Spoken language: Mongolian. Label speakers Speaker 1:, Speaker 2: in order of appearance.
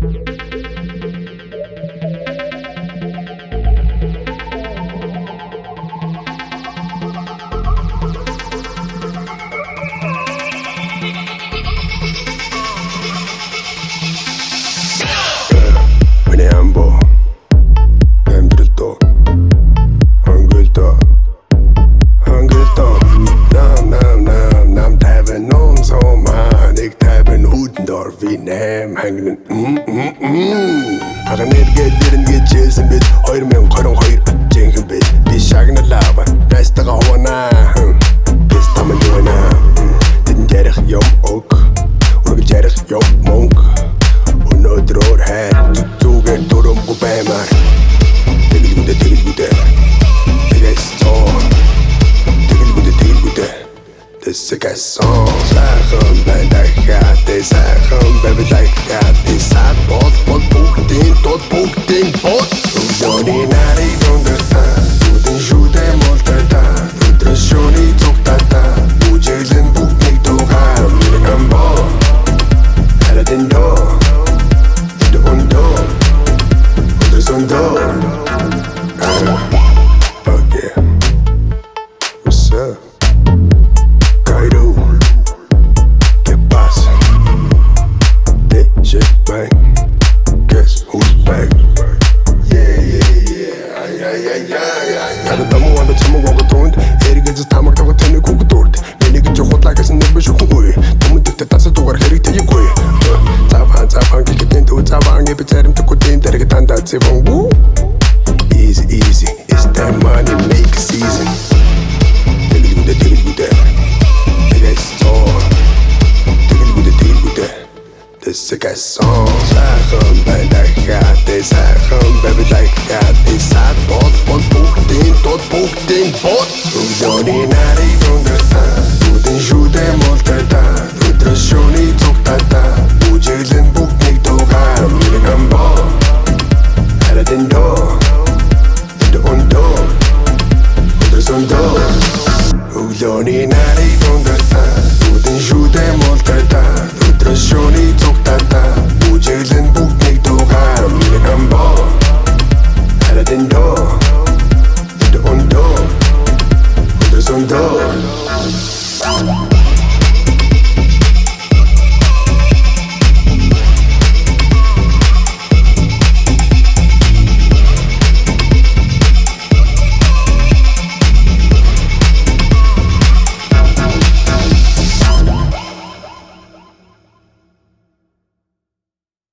Speaker 1: Миний Ambuu Амьдрал, Хонгилдоо нам тайван ном сомаа нэг тайван доор хангинана эргээд ирнэ гэж хэлсэн бид 2022 жинхэнэ би шагналаа найзтайгаа хуваанаа Пизда минь тэнд ярих юм ок үргэлж ярих юм монг өнөөдөр хайр зүгээр дөрөмгүй баймаар тэгэлгүдэ тэгээс тоо тэгэлгүдэ This is a song, сайхан байна хатэ сайхан baby like хатэ сад бод бүгдийн бод Johnny Nari дондата бүдэн шүдэ молтата өдрөн шүний цогтата бүжиглэн бүгдийг тугаар миний Ambuu халадэн доо Okay, what's up? Kairu, ¿qué pasa? This shit bang, guess who's back? Yeah. Cada damo ando tamo gogo tond, эргээд тамаг таго тэний күг дурд. Миний гэж худлаагаас нэг биш үгүй. Түмэдтэй тасаа дугаар хэрэгтэй юугүй. Цаапан гэгтэн түү цаапан гэбэ царимтгүй тэн дэрэг тандаа цэвэн вуу. Easy, it's that money make a season. Тэгэлгүдэ тэгээс тоо тэгэлгүдэ This is a song, сайхан байна хатэ сайхан baby like хатэ сад бод бүгдийн бод Johnny Nari дондата бүдэн шүдэ